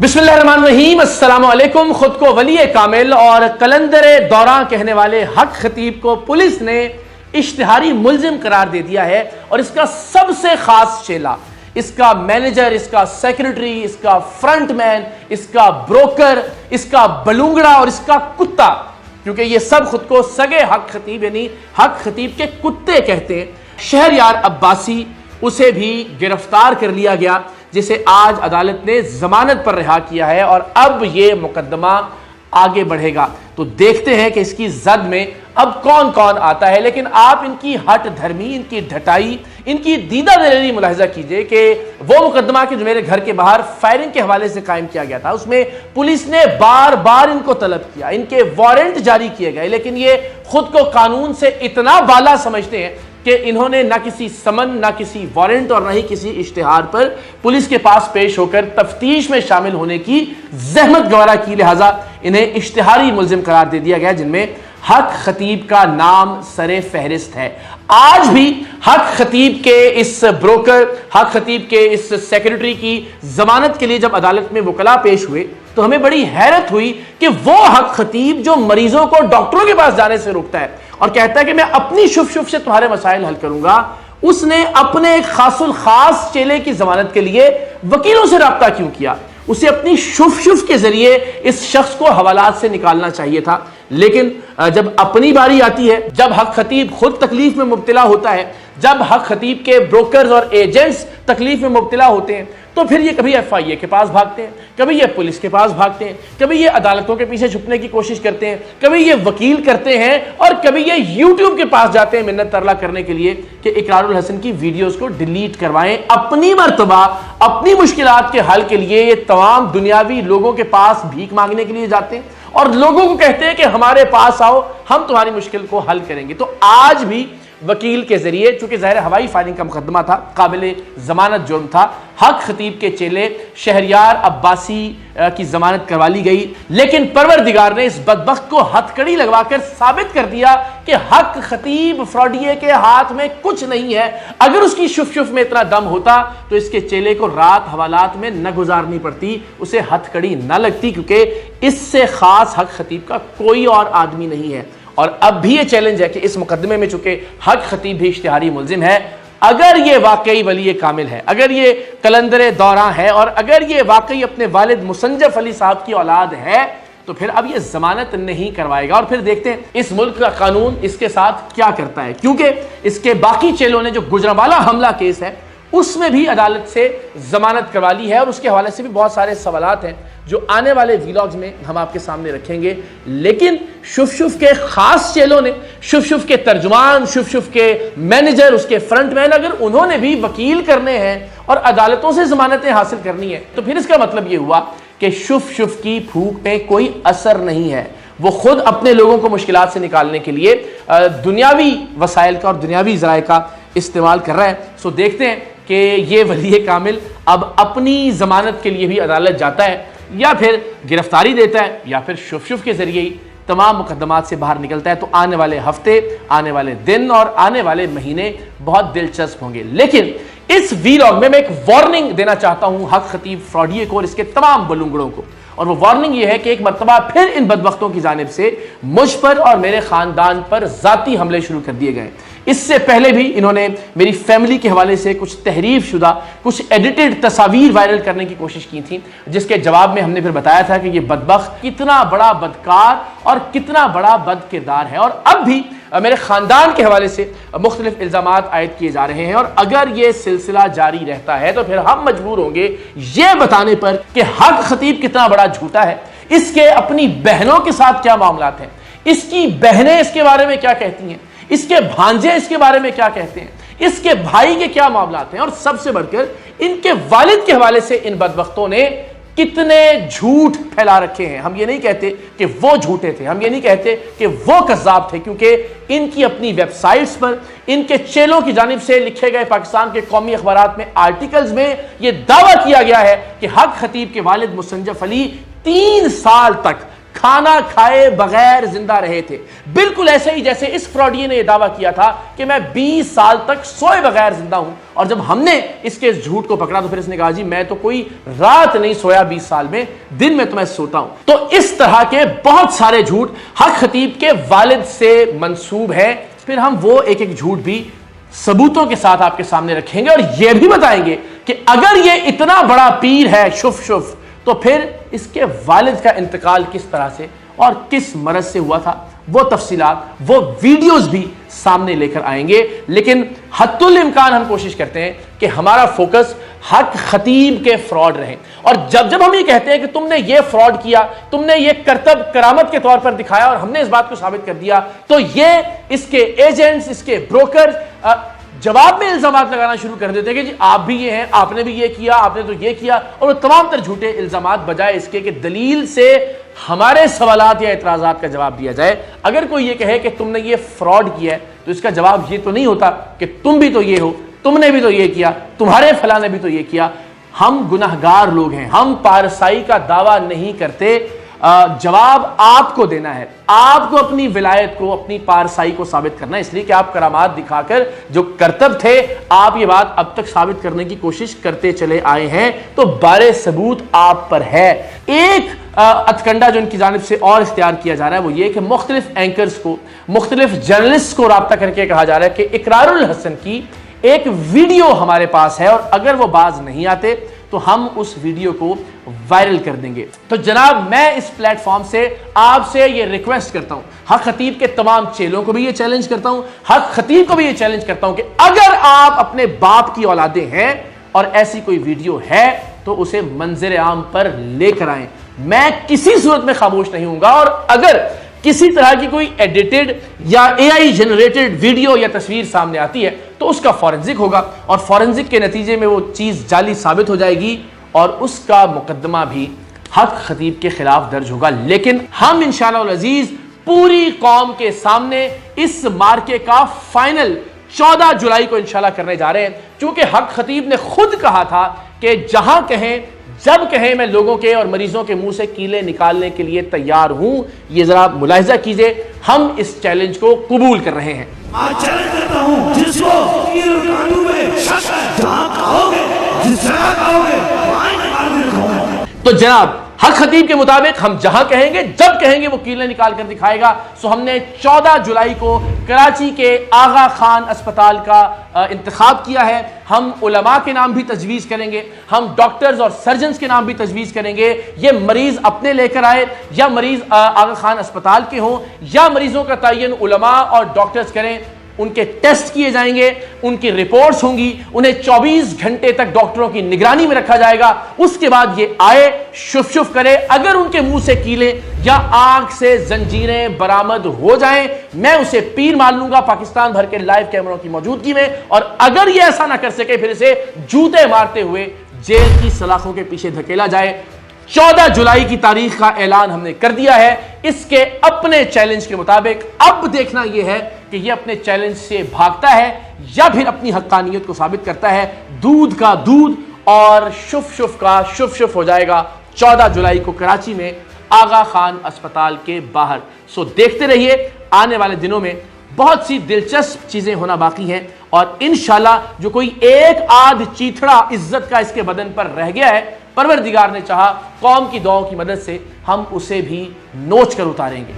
बिस्मिल्लाहिर्रहमानिर्रहीम, अस्सलाम वालेकुम। खुद को वली कामिल और कलंदर दौरां कहने वाले हक खतीब को पुलिस ने इश्तिहारी मुल्जिम करार दे दिया है और इसका सबसे खास चेला, इसका मैनेजर, इसका सेक्रेटरी, इसका फ्रंटमैन, इसका ब्रोकर, इसका बलूंगड़ा और इसका कुत्ता, क्योंकि ये सब खुद को सगे हक खतीब यानी हक खतीब के कुत्ते कहते हैं, शहरयार अब्बासी, उसे भी गिरफ्तार कर लिया गया, जिसे आज अदालत ने जमानत पर रिहा किया है और अब ये मुकदमा आगे बढ़ेगा। तो देखते हैं कि इसकी जद में अब कौन कौन आता है। लेकिन आप इनकी हट धर्मी, इनकी ढटाई, इनकी दीदा दलेरी मुलाहिजा कीजिए कि वो मुकदमा कि जो मेरे घर के बाहर फायरिंग के हवाले से कायम किया गया था, उसमें पुलिस ने बार बार इनको तलब किया, इनके वारंट जारी किए गए, लेकिन ये खुद को कानून से इतना बाला समझते हैं कि इन्होंने ना किसी समन, ना किसी वारंट और ना ही किसी इश्तिहार पर पुलिस के पास पेश होकर तफ्तीश में शामिल होने की जहमत गवारा की, लिहाजा इन्हें इश्तिहारी मुल्जिम करार दे दिया गया, जिनमें हक खतीब का नाम सरे फहरिस्त है। आज भी हक खतीब के इस ब्रोकर, हक खतीब के इस सेक्रेटरी की जमानत के लिए जब अदालत में वकला पेश हुए तो हमें बड़ी हैरत हुई कि वो हक खतीब जो मरीजों को डॉक्टरों के पास जाने से रोकता है और कहता है कि मैं अपनी शुफ शुफ से तुम्हारे मसाइल हल करूंगा, उसने अपने एक खासुल खास चेले की जमानत के लिए वकीलों से राब्ता क्यों किया? उसे अपनी शुफ शुफ के जरिए इस शख्स को हवालात से निकालना चाहिए था। लेकिन जब अपनी बारी आती है, जब हक खतीब खुद तकलीफ में मुब्तला होता है, जब हक खतीब के ब्रोकर्स और एजेंट्स तकलीफ में मुब्तला होते हैं, तो फिर ये कभी FIA के पास भागते हैं, कभी ये पुलिस के पास भागते हैं, कभी ये अदालतों के पीछे छुपने की कोशिश करते हैं, कभी ये वकील करते हैं और कभी ये YouTube के पास जाते हैं मिन्नत तरला करने के लिए कि इकरारुल हसन की वीडियोस को डिलीट करवाएं। अपनी मर्तबा, अपनी मुश्किलात के हल के लिए ये तमाम दुनियावी लोगों के पास भीख मांगने के लिए जाते हैं और लोगों को कहते हैं कि हमारे पास आओ, हम तुम्हारी मुश्किल को हल करेंगे। तो आज भी वकील के जरिए, चूंकि ज़ाहिर हवाई फायरिंग का मुकदमा था, काबिल जमानत जुर्म था, हक खतीब के चेले शहरयार अब्बासी की जमानत करवा ली गई, लेकिन परवरदिगार ने इस बदबख्त को हथकड़ी लगवाकर साबित कर दिया कि हक खतीब फ्रॉडिये के हाथ में कुछ नहीं है। अगर उसकी शुफ शुफ में इतना दम होता तो इसके चेले को रात हवालात में न गुजारनी पड़ती, उसे हथकड़ी न लगती, क्योंकि इससे खास हक खतीब का कोई और आदमी नहीं है। और अब भी ये चैलेंज है कि इस मुकदमे में चूंकि हक खतीब भी इश्तिहारी मुल्जिम है, अगर ये वाकई वली कामिल है, अगर ये कलंदर दौरां है और अगर ये वाकई अपने वालिद मुसंजफ अली साहब की औलाद है, तो फिर अब ये जमानत नहीं करवाएगा। और फिर देखते हैं इस मुल्क का कानून इसके साथ क्या करता है, क्योंकि इसके बाकी चेलों ने जो गुजरांवाला हमला केस है उसमें भी अदालत से जमानत करवा ली है और उसके हवाले से भी बहुत सारे सवालात हैं जो आने वाले व्लॉग्स में हम आपके सामने रखेंगे। लेकिन शुफ शुफ के खास चेलों ने, शुफ शुफ के तर्जुमान, शुफ शुफ के मैनेजर, उसके फ्रंटमैन, अगर उन्होंने भी वकील करने हैं और अदालतों से जमानतें हासिल करनी है, तो फिर इसका मतलब ये हुआ कि शुफ शुफ की फूक में कोई असर नहीं है। वो खुद अपने लोगों को मुश्किलात से निकालने के लिए दुनियावी वसाइल का और दुनियावी ज़राए का इस्तेमाल कर रहा है। सो देखते हैं कि ये वली कामिल अब अपनी जमानत के लिए भी अदालत जाता है या फिर गिरफ्तारी देता है या फिर शुफ शुफ के जरिए ही तमाम मुकदमात से बाहर निकलता है। तो आने वाले हफ्ते, आने वाले दिन और आने वाले महीने बहुत दिलचस्प होंगे। लेकिन इस व्लॉग में मैं एक वार्निंग देना चाहता हूं हक खतीब फ्रॉडिये को और इसके तमाम बलूंगड़ों को, और वो वार्निंग ये है कि एक मरतबा फिर इन बदबख्तों की जानिब से मुझ पर और मेरे खानदान पर जाती हमले शुरू कर दिए गए। इससे पहले भी इन्होंने मेरी फैमिली के हवाले से कुछ तहरीफ शुदा, कुछ एडिटेड तस्वीर वायरल करने की कोशिश की थी, जिसके जवाब में हमने फिर बताया था कि ये बदबख्त कितना बड़ा बदकार और कितना बड़ा बद किरदार है। और अब भी मेरे खानदान के हवाले से मुख्तलिफ इल्ज़ामात आयद किए जा रहे हैं और अगर ये सिलसिला जारी रहता है तो फिर हम मजबूर होंगे ये बताने पर कि हक खतीब कितना बड़ा झूठा है, इसके अपनी बहनों के साथ क्या मामलात हैं, इसकी बहनें इसके बारे में क्या कहती हैं, इसके भांजे इसके बारे में क्या कहते हैं, इसके भाई के क्या मामलात हैं, और सबसे बढ़कर इनके वालिद के हवाले से इन बदबख्तों ने कितने झूठ फैला रखे हैं। हम ये नहीं कहते कि वो झूठे थे, हम ये नहीं कहते कि वो कज़्ज़ाब थे, क्योंकि इनकी अपनी वेबसाइट्स पर, इनके चेलों की जानिब से लिखे गए पाकिस्तान के कौमी अखबारात में आर्टिकल्स में यह दावा किया गया है कि हक खतीब के वालिद मुसंजफ अली 3 साल तक کھانا کھائے بغیر زندہ رہے تھے، بالکل ایسے ہی جیسے اس فراڈی نے یہ دعویٰ کیا تھا کہ میں 20 سال تک سوئے بغیر زندہ ہوں، اور جب ہم نے اس کے جھوٹ کو پکڑا تو پھر اس نے کہا جی میں تو کوئی رات نہیں سویا 20 سال میں، دن میں تو میں سوتا ہوں۔ تو اس طرح کے بہت سارے جھوٹ حق خطیب کے والد سے منسوب ہیں، پھر ہم وہ ایک ایک جھوٹ بھی ثبوتوں کے ساتھ آپ کے سامنے رکھیں گے اور یہ بھی بتائیں گے کہ اگر یہ اتنا بڑا پیر ہے شف شف تو پھر اس کے والد کا انتقال کس طرح سے اور کس مرض سے ہوا تھا، وہ تفصیلات وہ ویڈیوز بھی سامنے لے کر آئیں گے۔ لیکن حتی الامکان ہم کوشش کرتے ہیں کہ ہمارا فوکس حق خطیب کے فراڈ رہے، اور جب ہم یہ کہتے ہیں کہ تم نے یہ فراڈ کیا، تم نے یہ کرتب کرامت کے طور پر دکھایا اور ہم نے اس بات کو ثابت کر دیا، تو یہ اس کے ایجنٹس، اس کے بروکرز جواب میں الزامات لگانا شروع کر دیتے ہیں کہ جی آپ بھی یہ ہیں، آپ نے بھی یہ کیا، آپ نے تو یہ کیا، اور وہ تمام تر جھوٹے الزامات بجائے اس کے کہ دلیل سے ہمارے سوالات یا اعتراضات کا جواب دیا جائے۔ اگر کوئی یہ کہے کہ تم نے یہ فراڈ کیا ہے تو اس کا جواب یہ تو نہیں ہوتا کہ تم بھی تو یہ ہو، تم نے بھی تو یہ کیا، تمہارے فلاں نے بھی تو یہ کیا۔ ہم گناہگار لوگ ہیں، ہم پارسائی کا دعویٰ نہیں کرتے، جواب آپ کو دینا ہے، آپ کو اپنی ولایت کو، اپنی پارسائی کو ثابت کرنا ہے، اس لیے کہ آپ کرامات دکھا کر جو کرتب تھے آپ یہ بات اب تک ثابت کرنے کی کوشش کرتے چلے آئے ہیں، تو بارے ثبوت آپ پر ہے۔ ایک اتکنڈا جو ان کی جانب سے اور اختیار کیا جا رہا ہے وہ یہ کہ مختلف اینکرز کو، مختلف جرنلسٹ کو رابطہ کر کے کہا جا رہا ہے کہ اقرار الحسن کی ایک ویڈیو ہمارے پاس ہے اور اگر وہ باز نہیں آتے تو ہم اس ویڈیو کو وائرل کر دیں گے۔ تو جناب میں اس پلیٹ فارم سے آپ سے یہ ریکویسٹ کرتا ہوں، حق خطیب کے تمام چیلوں کو بھی یہ چیلنج کرتا ہوں، حق خطیب کو بھی یہ چیلنج کرتا ہوں کہ اگر آپ اپنے باپ کی اولادیں ہیں اور ایسی کوئی ویڈیو ہے تو اسے منظر عام پر لے کر آئیں، میں کسی صورت میں خاموش نہیں ہوں گا، اور اگر کسی طرح کی کوئی ایڈیٹڈ یا اے آئی جنریٹڈ ویڈیو یا تصویر سامنے آتی ہے تو اس کا فورنزک ہوگا، اور فورنزک کے نتیجے میں وہ چیز جعلی ثابت ہو جائے گی اور اس کا مقدمہ بھی حق خطیب کے خلاف درج ہوگا۔ لیکن ہم انشاءاللہ العزیز پوری قوم کے سامنے اس مارکے کا فائنل 14 جولائی کو انشاءاللہ کرنے جا رہے ہیں، چونکہ حق خطیب نے خود کہا تھا کہ جہاں کہیں جب کہیں میں لوگوں کے اور مریضوں کے منہ سے کیلیں نکالنے کے لیے تیار ہوں۔ یہ ذرا ملاحظہ کیجئے، ہم اس چیلنج کو قبول کر رہے ہیں۔ میں چیلنج کرتا ہوں جس کو تیر و کانٹوں میں شک ہے، جہاں کہو گے، جس جگہ کہو گے، وہاں نکال کے دکھاؤں۔ تو جناب حق خطیب کے مطابق ہم جہاں کہیں گے جب کہیں گے وہ کیلیں نکال کر دکھائے گا۔ سو ہم نے 14 جولائی کو کراچی کے آغا خان اسپتال کا انتخاب کیا ہے۔ ہم علماء کے نام بھی تجویز کریں گے، ہم ڈاکٹرز اور سرجنز کے نام بھی تجویز کریں گے، یہ مریض اپنے لے کر آئے یا مریض آغا خان اسپتال کے ہوں یا مریضوں کا تعین علماء اور ڈاکٹرز کریں، ان کے ٹیسٹ کیے جائیں گے، ان کی رپورٹس ہوں گی، انہیں 24 گھنٹے تک ڈاکٹروں کی نگرانی میں رکھا جائے گا، اس کے بعد یہ آئے شف شف کرے، اگر ان کے منہ سے کیلیں یا آنکھ سے زنجیریں برآمد ہو جائیں میں اسے پیر مان لوں گا پاکستان بھر کے لائیو کیمروں کی موجودگی میں، اور اگر یہ ایسا نہ کر سکے پھر اسے جوتے مارتے ہوئے جیل کی سلاخوں کے پیچھے دھکیلا جائے۔ 14 جولائی کی تاریخ کا اعلان ہم نے کر دیا ہے اس کے اپنے چیلنج کے مطابق۔ اب دیکھنا یہ ہے کہ یہ اپنے چیلنج سے بھاگتا ہے یا پھر اپنی حقانیت کو ثابت کرتا ہے۔ دودھ کا دودھ اور شف شف کا شف شف ہو جائے گا 14 جولائی کو کراچی میں آغا خان اسپتال کے باہر۔ سو دیکھتے رہیے، آنے والے دنوں میں بہت سی دلچسپ چیزیں ہونا باقی ہیں، اور انشاءاللہ جو کوئی ایک آدھ چیتھڑا عزت کا اس کے بدن پر رہ گیا ہے، پروردگار نے چاہا قوم کی دعاؤں کی مدد سے ہم اسے بھی نوچ کر اتاریں گے۔